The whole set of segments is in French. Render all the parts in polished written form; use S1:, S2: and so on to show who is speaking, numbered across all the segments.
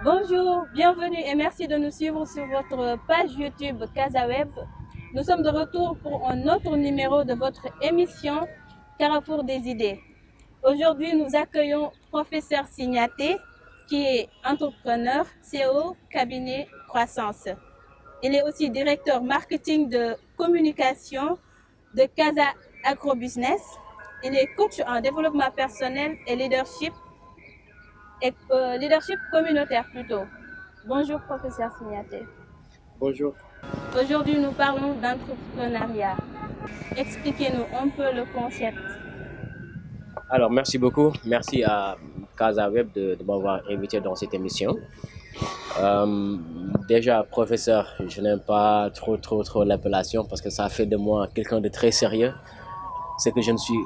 S1: Bonjour, bienvenue et merci de nous suivre sur votre page YouTube CasaWeb. Nous sommes de retour pour un autre numéro de votre émission Carrefour des idées. Aujourd'hui, nous accueillons Professeur Signaté, qui est entrepreneur, CEO, cabinet Croissance. Il est aussi directeur marketing de communication de Casa Agrobusiness. Il est coach en développement personnel et leadership communautaire plutôt. Bonjour professeur Signaté.
S2: Bonjour.
S1: Aujourd'hui nous parlons d'entrepreneuriat. Expliquez-nous un peu le concept.
S2: Alors, merci beaucoup. Merci à CasaWeb de m'avoir invité dans cette émission. Déjà, professeur, je n'aime pas trop l'appellation parce que ça fait de moi quelqu'un de très sérieux. C'est que je ne suis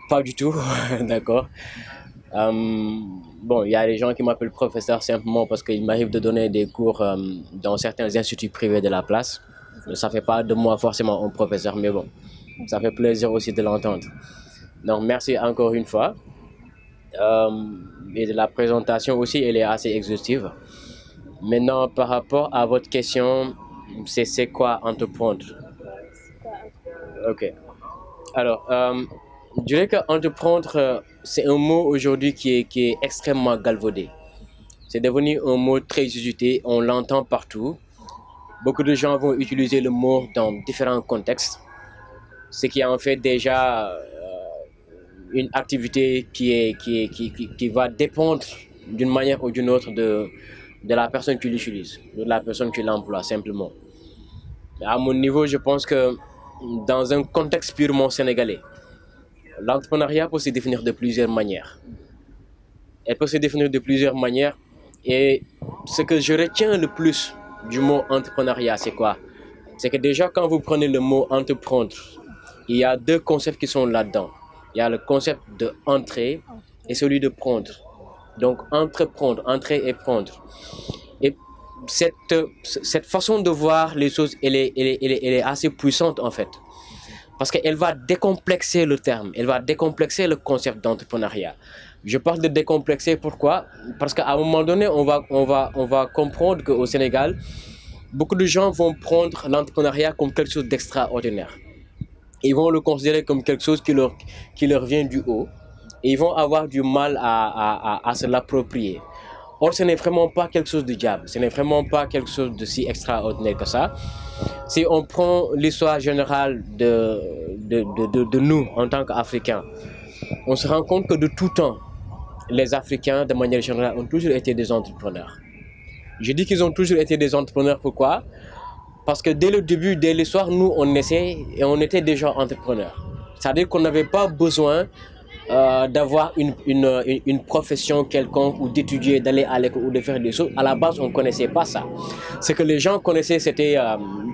S2: pas du tout, d'accord. Bon, il y a des gens qui m'appellent professeur simplement parce qu'il m'arrive de donner des cours dans certains instituts privés de la place. Ça ne fait pas de moi forcément un professeur, mais bon, ça fait plaisir aussi de l'entendre. Donc, merci encore une fois. Et de la présentation aussi, elle est assez exhaustive. Maintenant, par rapport à votre question, c'est quoi entreprendre? Ok. Alors, je dirais qu'entreprendre, c'est un mot aujourd'hui qui est extrêmement galvaudé. C'est devenu un mot très usité, on l'entend partout. Beaucoup de gens vont utiliser le mot dans différents contextes, ce qui en fait déjà une activité qui va dépendre d'une manière ou d'une autre de la personne qui l'utilise, de la personne qui l'emploie simplement. À mon niveau, je pense que dans un contexte purement sénégalais, l'entrepreneuriat peut se définir de plusieurs manières. Elle peut se définir de plusieurs manières et ce que je retiens le plus du mot entrepreneuriat, c'est quoi? C'est que déjà quand vous prenez le mot entreprendre, il y a deux concepts qui sont là-dedans. Il y a le concept de entrer et celui de prendre. Donc entreprendre, entrer et prendre. Et cette façon de voir les choses, elle est assez puissante en fait. Parce qu'elle va décomplexer le terme, elle va décomplexer le concept d'entrepreneuriat. Je parle de décomplexer, pourquoi? Parce qu'à un moment donné, on va comprendre qu'au Sénégal, beaucoup de gens vont prendre l'entrepreneuriat comme quelque chose d'extraordinaire. Ils vont le considérer comme quelque chose qui leur vient du haut. Et ils vont avoir du mal à se l'approprier. Or, ce n'est vraiment pas quelque chose de diable. Ce n'est vraiment pas quelque chose de si extraordinaire que ça. Si on prend l'histoire générale de nous en tant qu'Africains, on se rend compte que de tout temps, les Africains, de manière générale, ont toujours été des entrepreneurs. Je dis qu'ils ont toujours été des entrepreneurs, pourquoi? Parce que dès le début, dès l'histoire, nous, on essaie et on était déjà entrepreneurs. C'est-à-dire qu'on n'avait pas besoin d'avoir une profession quelconque ou d'étudier, d'aller à l'école ou de faire des choses. À la base, on ne connaissait pas ça. Ce que les gens connaissaient, c'était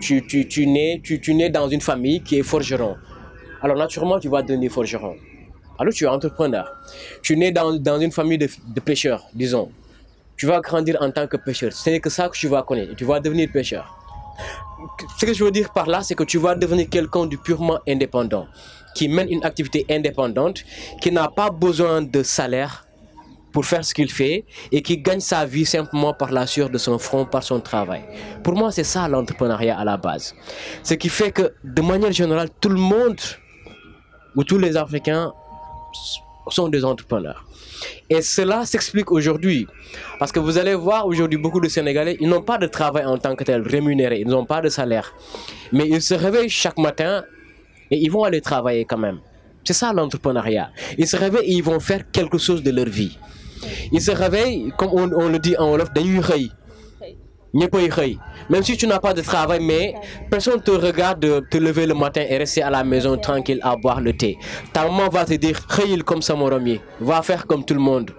S2: tu nais dans une famille qui est forgeron. Alors naturellement, tu vas devenir forgeron. Alors tu es entrepreneur. Tu nais dans une famille de pêcheurs, disons. Tu vas grandir en tant que pêcheur. Ce n'est que ça que tu vas connaître. Tu vas devenir pêcheur. Ce que je veux dire par là, c'est que tu vas devenir quelqu'un de purement indépendant, qui mène une activité indépendante, qui n'a pas besoin de salaire pour faire ce qu'il fait et qui gagne sa vie simplement par la sueur de son front, par son travail. Pour moi, c'est ça l'entrepreneuriat à la base. Ce qui fait que, de manière générale, tout le monde ou tous les Africains sont des entrepreneurs. Et cela s'explique aujourd'hui. Parce que vous allez voir aujourd'hui beaucoup de Sénégalais, ils n'ont pas de travail en tant que tel, rémunéré, ils n'ont pas de salaire. Mais ils se réveillent chaque matin et ils vont aller travailler quand même. C'est ça l'entrepreneuriat. Ils se réveillent et ils vont faire quelque chose de leur vie. Ils se réveillent, comme on le dit en Wolof, dañuy xëy. Ñëppay xëy. Même si tu n'as pas de travail, mais personne te regarde de te lever le matin et rester à la maison tranquille à boire le thé. Ta maman va te dire, xëyil comme sa morom yi, va faire comme tout le monde.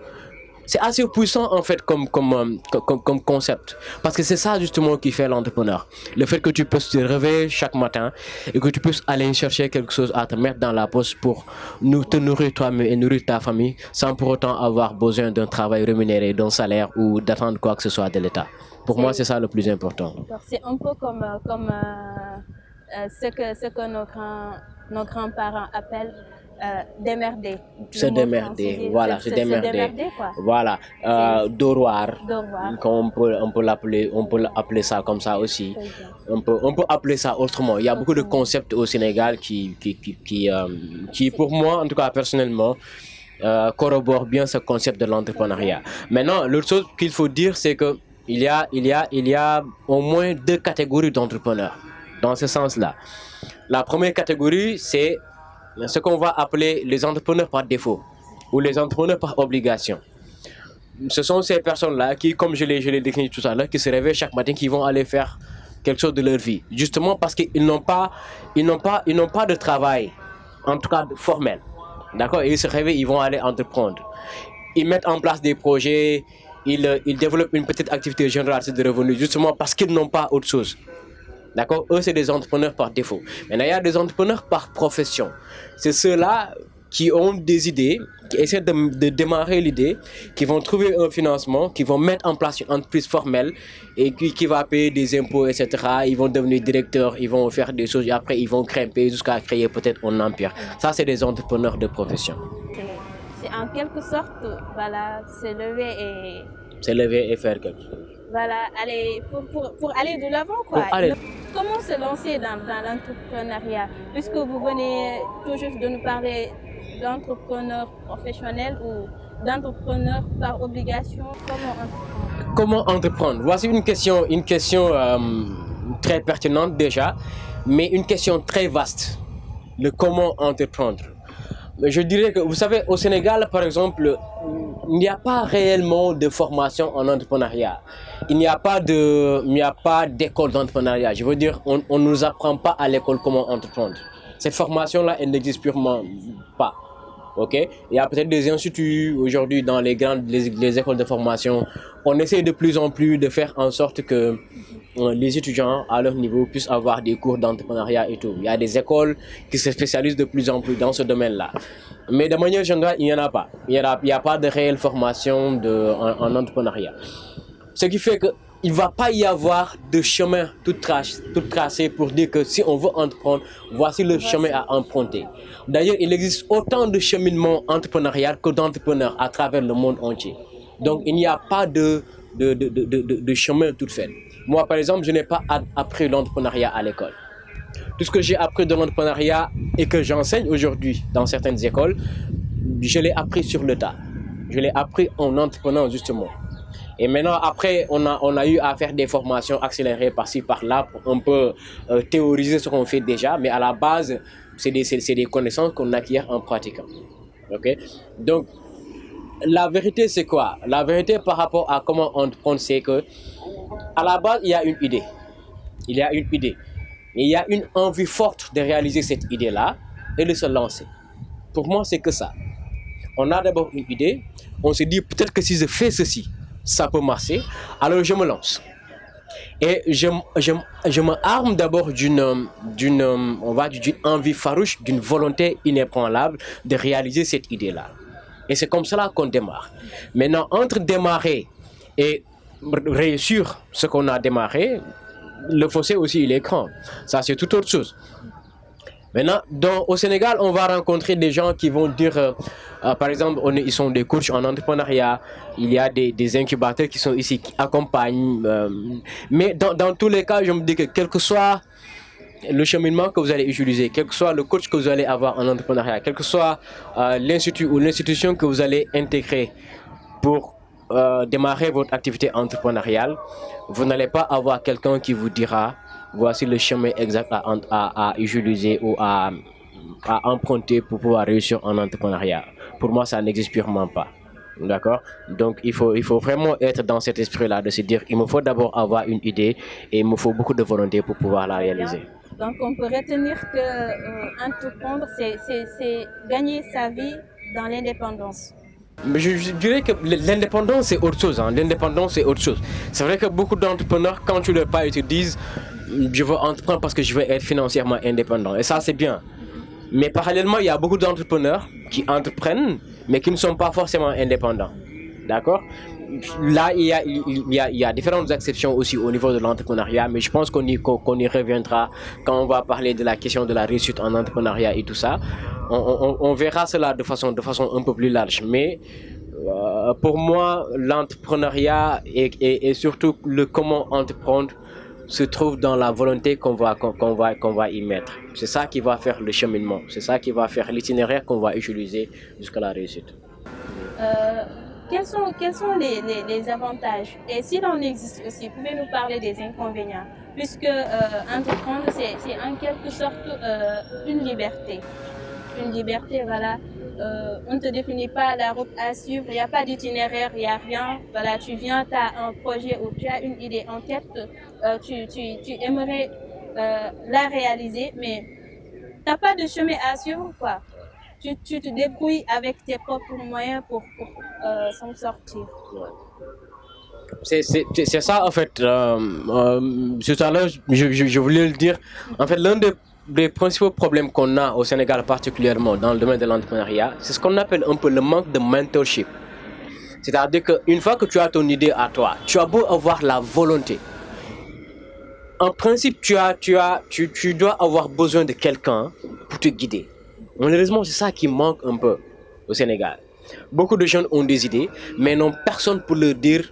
S2: C'est assez puissant en fait comme concept. Parce que c'est ça justement qui fait l'entrepreneur. Le fait que tu puisses te réveiller chaque matin et que tu puisses aller chercher quelque chose à te mettre dans la poche pour te nourrir toi-même et nourrir ta famille sans pour autant avoir besoin d'un travail rémunéré, d'un salaire ou d'attendre quoi que ce soit de l'État. Pour moi, c'est ça le plus important.
S1: C'est un peu comme ce que nos grands-parents appellent démerder.
S2: Se démerder, voilà, se démerder.
S1: Quoi.
S2: Voilà, Doroir,
S1: Devoir.
S2: on peut l'appeler ça comme ça aussi. On peut appeler ça autrement. Il y a beaucoup de concepts au Sénégal qui pour moi, en tout cas personnellement, corroborent bien ce concept de l'entrepreneuriat. Maintenant, l'autre chose qu'il faut dire, c'est que il y a au moins deux catégories d'entrepreneurs dans ce sens-là. La première catégorie, c'est ce qu'on va appeler les entrepreneurs par défaut ou les entrepreneurs par obligation. Ce sont ces personnes-là qui, comme je l'ai décrit tout à l'heure, qui se réveillent chaque matin, qui vont aller faire quelque chose de leur vie, justement parce qu'ils n'ont pas de travail, en tout cas formel. D'accord? Ils se réveillent, ils vont aller entreprendre. Ils mettent en place des projets, ils développent une petite activité génératrice de revenus, justement parce qu'ils n'ont pas autre chose. D'accord? Eux, c'est des entrepreneurs par défaut. Maintenant, il y a des entrepreneurs par profession. C'est ceux-là qui ont des idées, qui essaient de démarrer l'idée, qui vont trouver un financement, qui vont mettre en place une entreprise formelle et qui va payer des impôts, etc. Ils vont devenir directeurs, ils vont faire des choses et après ils vont grimper jusqu'à créer peut-être un empire. Ça, c'est des entrepreneurs de profession.
S1: C'est en quelque sorte, voilà, se
S2: lever et faire quelque chose.
S1: Voilà, aller, pour aller de l'avant, quoi. Comment se lancer dans l'entrepreneuriat? Puisque vous venez tout juste de nous parler d'entrepreneur professionnel ou d'entrepreneur par obligation,
S2: comment entreprendre? Voici une question très pertinente déjà, mais une question très vaste. Le comment entreprendre. Je dirais que, vous savez, au Sénégal, par exemple, il n'y a pas réellement de formation en entrepreneuriat. Il n'y a pas d'école d'entrepreneuriat. Je veux dire, on ne nous apprend pas à l'école comment entreprendre. Cette formation-là, elle n'existe purement pas. Ok? Il y a peut-être des instituts aujourd'hui dans les écoles de formation. On essaie de plus en plus de faire en sorte que les étudiants à leur niveau puissent avoir des cours d'entrepreneuriat et tout. Il y a des écoles qui se spécialisent de plus en plus dans ce domaine-là. Mais de manière générale, il n'y en a pas. Il n'y a pas de réelle formation en entrepreneuriat. Ce qui fait qu'il ne va pas y avoir de chemin tout tracé pour dire que si on veut entreprendre, voici le chemin à emprunter. D'ailleurs, il existe autant de cheminements entrepreneurial que d'entrepreneurs à travers le monde entier. Donc, il n'y a pas de chemin tout fait. Moi, par exemple, je n'ai pas appris l'entrepreneuriat à l'école. Tout ce que j'ai appris de l'entrepreneuriat et que j'enseigne aujourd'hui dans certaines écoles, je l'ai appris sur le tas. Je l'ai appris en entreprenant justement. Et maintenant, après, on a eu à faire des formations accélérées par-ci, par-là pour un peu théoriser ce qu'on fait déjà. Mais à la base, c'est des connaissances qu'on acquiert en pratiquant. Okay? Donc, la vérité, c'est quoi? La vérité par rapport à comment entreprendre, c'est que à la base, il y a une idée. Il y a une idée. Et il y a une envie forte de réaliser cette idée-là et de se lancer. Pour moi, c'est que ça. On a d'abord une idée. On se dit, peut-être que si je fais ceci, ça peut marcher. Alors, je me lance. Et je me arme d'abord d'une envie farouche, d'une volonté inébranlable de réaliser cette idée-là. Et c'est comme cela qu'on démarre. Maintenant, entre démarrer et réussir ce qu'on a démarré, le fossé aussi, il est grand. Ça, c'est toute autre chose. Maintenant, au Sénégal, on va rencontrer des gens qui vont dire, par exemple, ils sont des coachs en entrepreneuriat, il y a des incubateurs qui sont ici, qui accompagnent. Mais dans tous les cas, je me dis que quel que soit le cheminement que vous allez utiliser, quel que soit le coach que vous allez avoir en entrepreneuriat, quel que soit l'institut ou l'institution que vous allez intégrer pour démarrer votre activité entrepreneuriale, vous n'allez pas avoir quelqu'un qui vous dira voici le chemin exact à utiliser ou à emprunter pour pouvoir réussir en entrepreneuriat. Pour moi, ça n'existe purement pas. D'accord? Donc, il faut vraiment être dans cet esprit-là, de se dire il me faut d'abord avoir une idée et il me faut beaucoup de volonté pour pouvoir la réaliser.
S1: Donc, on peut retenir que entreprendre, c'est gagner sa vie dans l'indépendance.
S2: Je dirais que l'indépendance, c'est autre chose. Hein. L'indépendance, c'est autre chose. C'est vrai que beaucoup d'entrepreneurs, quand tu leur parles, ils te disent je veux entreprendre parce que je veux être financièrement indépendant. Et ça, c'est bien. Mais parallèlement, il y a beaucoup d'entrepreneurs qui entreprennent, mais qui ne sont pas forcément indépendants. D'accord? Là, il y a différentes exceptions aussi au niveau de l'entrepreneuriat, mais je pense qu'on y reviendra quand on va parler de la question de la réussite en entrepreneuriat et tout ça. on verra cela de façon un peu plus large. Mais pour moi, l'entrepreneuriat et surtout le comment entreprendre se trouve dans la volonté qu'on va y mettre. C'est ça qui va faire le cheminement. C'est ça qui va faire l'itinéraire qu'on va utiliser jusqu'à la réussite.
S1: Quels sont les avantages? Et s'il en existe aussi, pouvez nous parler des inconvénients? Puisque entreprendre, c'est en quelque sorte une liberté. Une liberté, voilà. On ne te définit pas la route à suivre, il n'y a pas d'itinéraire, il n'y a rien. Voilà, tu viens, tu as un projet ou tu as une idée en tête, tu aimerais la réaliser, mais tu n'as pas de chemin à suivre, quoi. Tu te débrouilles avec tes propres moyens pour s'en sortir.
S2: C'est ça, en fait. Tout à l'heure, je voulais le dire. En fait, l'un des principaux problèmes qu'on a au Sénégal, particulièrement dans le domaine de l'entrepreneuriat, c'est ce qu'on appelle un peu le manque de mentorship. C'est-à-dire qu'une fois que tu as ton idée à toi, tu as beau avoir la volonté. En principe, tu dois avoir besoin de quelqu'un pour te guider. Malheureusement, c'est ça qui manque un peu au Sénégal. Beaucoup de gens ont des idées, mais n'ont personne pour leur dire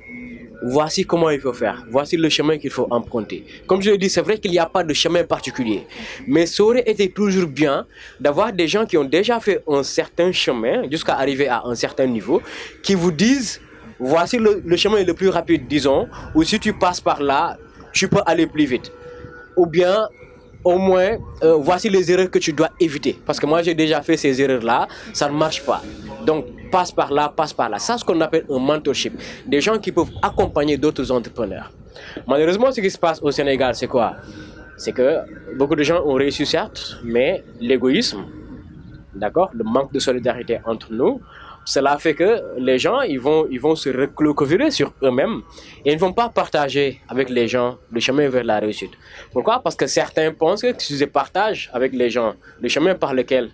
S2: voici comment il faut faire, voici le chemin qu'il faut emprunter. Comme je l'ai dit, c'est vrai qu'il n'y a pas de chemin particulier, mais ça aurait été toujours bien d'avoir des gens qui ont déjà fait un certain chemin jusqu'à arriver à un certain niveau, qui vous disent voici le chemin le plus rapide, disons, ou si tu passes par là, tu peux aller plus vite. Ou bien, au moins, voici les erreurs que tu dois éviter. Parce que moi, j'ai déjà fait ces erreurs-là, ça ne marche pas. Donc, passe par là, passe par là. Ça, c'est ce qu'on appelle un mentorship. Des gens qui peuvent accompagner d'autres entrepreneurs. Malheureusement, ce qui se passe au Sénégal, c'est quoi? C'est que beaucoup de gens ont réussi, certes, mais l'égoïsme, d'accord, le manque de solidarité entre nous, cela fait que les gens, ils vont se recroqueviller sur eux-mêmes et ils ne vont pas partager avec les gens le chemin vers la réussite. Pourquoi? Parce que certains pensent que si je partage avec les gens le chemin par lequel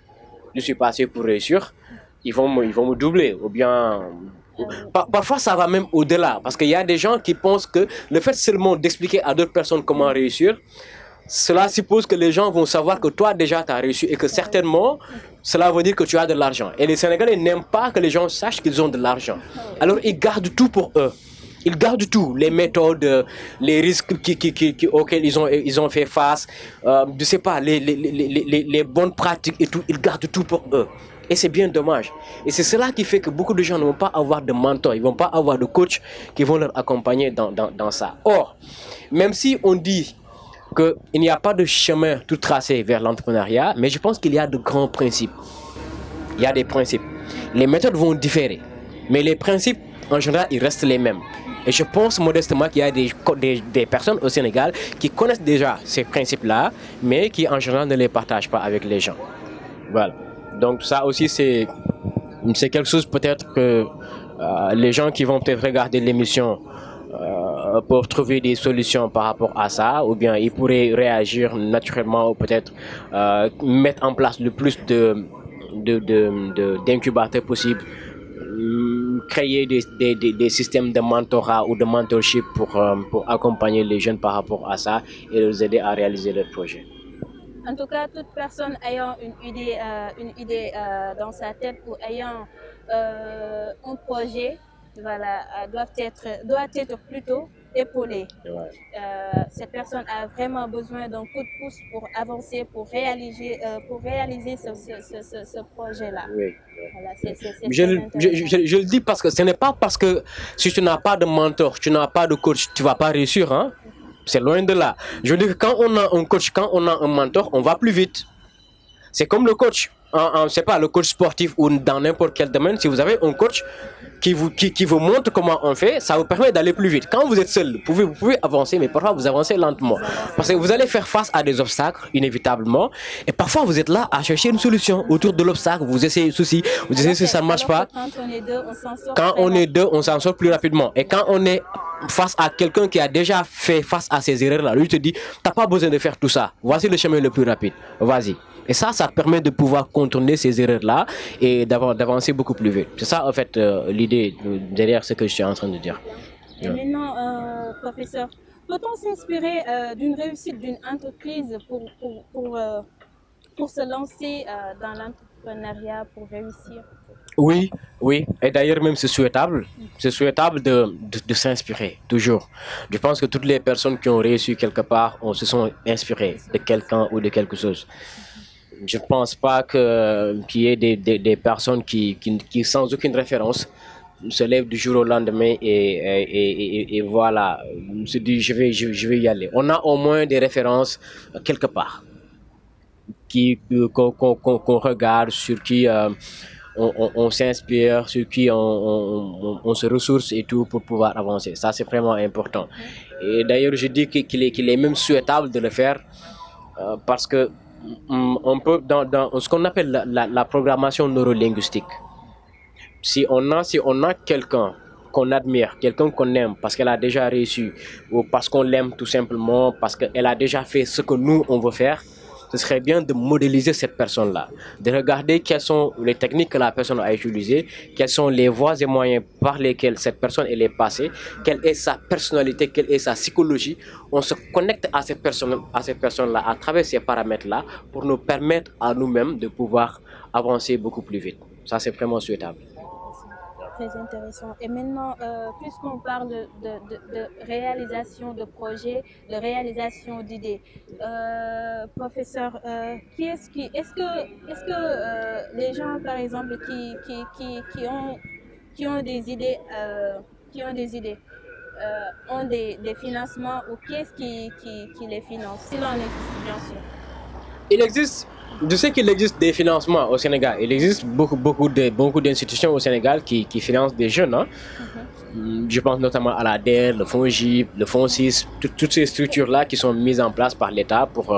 S2: je suis passé pour réussir, ils vont me doubler. Ou bien, parfois ça va même au-delà. Parce qu'il y a des gens qui pensent que le fait seulement d'expliquer à d'autres personnes comment réussir, cela suppose que les gens vont savoir que toi déjà tu as réussi et que certainement cela veut dire que tu as de l'argent. Et les Sénégalais n'aiment pas que les gens sachent qu'ils ont de l'argent. Alors ils gardent tout pour eux. Ils gardent tout, les méthodes, les risques auxquels ils ont fait face, je sais pas, les bonnes pratiques et tout, ils gardent tout pour eux. Et c'est bien dommage. Et c'est cela qui fait que beaucoup de gens ne vont pas avoir de mentor, ils ne vont pas avoir de coach qui vont leur accompagner dans ça. Or, même si on dit qu'il n'y a pas de chemin tout tracé vers l'entrepreneuriat, mais je pense qu'il y a de grands principes. Il y a des principes. Les méthodes vont différer, mais les principes, en général, ils restent les mêmes. Et je pense modestement qu'il y a des personnes au Sénégal qui connaissent déjà ces principes-là, mais qui en général ne les partagent pas avec les gens. Voilà. Donc ça aussi, c'est quelque chose peut-être que les gens qui vont peut-être regarder l'émission pour trouver des solutions par rapport à ça, ou bien ils pourraient réagir naturellement ou peut-être mettre en place le plus d'incubateurs possible, créer des systèmes de mentorat ou de mentorship pour accompagner les jeunes par rapport à ça et les aider à réaliser leurs projets.
S1: En tout cas, toute personne ayant une idée dans sa tête ou ayant un projet, voilà, doit être plutôt épaulée. Ouais. Cette personne a vraiment besoin d'un coup de pouce pour avancer, pour réaliser ce projet-là. Oui. Voilà,
S2: je le dis parce que ce n'est pas parce que si tu n'as pas de mentor, tu n'as pas de coach, tu ne vas pas réussir, hein? C'est loin de là. Je veux dire que quand on a un coach, quand on a un mentor, on va plus vite. C'est comme le coach. C'est pas le coach sportif ou dans n'importe quel domaine. Si vous avez un coach qui vous montre comment on fait, ça vous permet d'aller plus vite. Quand vous êtes seul, vous pouvez avancer, mais parfois vous avancez lentement. Parce que vous allez faire face à des obstacles, inévitablement. Et parfois vous êtes là à chercher une solution autour de l'obstacle. Vous essayez ceci, vous essayez si ça ne marche pas. Quand on est deux, on s'en sort plus rapidement. Et quand on est face à quelqu'un qui a déjà fait face à ces erreurs-là, lui te dit, t'as pas besoin de faire tout ça. Voici le chemin le plus rapide. Vas-y. Et ça permet de pouvoir contourner ces erreurs-là et d'avancer beaucoup plus vite. C'est ça, en fait, l'idée derrière ce que je suis en train de dire.
S1: Et maintenant, professeur, peut-on s'inspirer d'une réussite d'une entreprise pour se lancer dans l'entrepreneuriat pour réussir?
S2: Oui, oui. Et d'ailleurs, même c'est souhaitable de s'inspirer, toujours. Je pense que toutes les personnes qui ont réussi quelque part, on se sont inspirées de quelqu'un ou de quelque chose. Je ne pense pas qu'il y ait des personnes qui, sans aucune référence, se lèvent du jour au lendemain et voilà, se disent je vais y aller. On a au moins des références quelque part qu'on regarde, sur qui on s'inspire, sur qui on se ressource et tout pour pouvoir avancer. Ça, c'est vraiment important. Et d'ailleurs, je dis qu'il est même souhaitable de le faire parce que on peut, dans ce qu'on appelle la programmation neurolinguistique, si on a quelqu'un qu'on admire, quelqu'un qu'on aime parce qu'elle a déjà réussi, ou parce qu'on l'aime tout simplement, parce qu'elle a déjà fait ce que nous, on veut faire, ce serait bien de modéliser cette personne-là, de regarder quelles sont les techniques que la personne a utilisées, quelles sont les voies et moyens par lesquels cette personne elle est passée, quelle est sa personnalité, quelle est sa psychologie. On se connecte à ces personnes-là à travers ces paramètres-là pour nous permettre à nous-mêmes de pouvoir avancer beaucoup plus vite. Ça, c'est vraiment souhaitable.
S1: Très intéressant. Et maintenant, puisqu'on parle de réalisation de projets, de réalisation d'idées, professeur, est-ce que les gens, par exemple, qui ont des idées, ont des financements, ou qui est-ce qui les finance? S'il en existe, bien sûr.
S2: Il existe, je sais qu'il existe des financements au Sénégal. Il existe beaucoup d'institutions au Sénégal qui financent des jeunes. Hein. Je pense notamment à la DER, le FONGIP, le FONSIS, toutes ces structures-là qui sont mises en place par l'État pour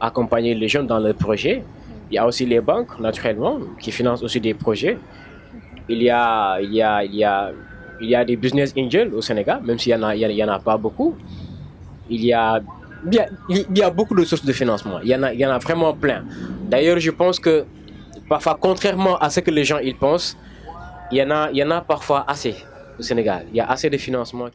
S2: accompagner les jeunes dans leurs projets. Il y a aussi les banques, naturellement, qui financent aussi des projets. Il y a des business angels au Sénégal, même s'il y en a pas beaucoup. Il y a il y a beaucoup de sources de financement. Il y en a vraiment plein. D'ailleurs, je pense que parfois, contrairement à ce que les gens ils pensent, il y en a parfois assez au Sénégal. Il y a assez de financement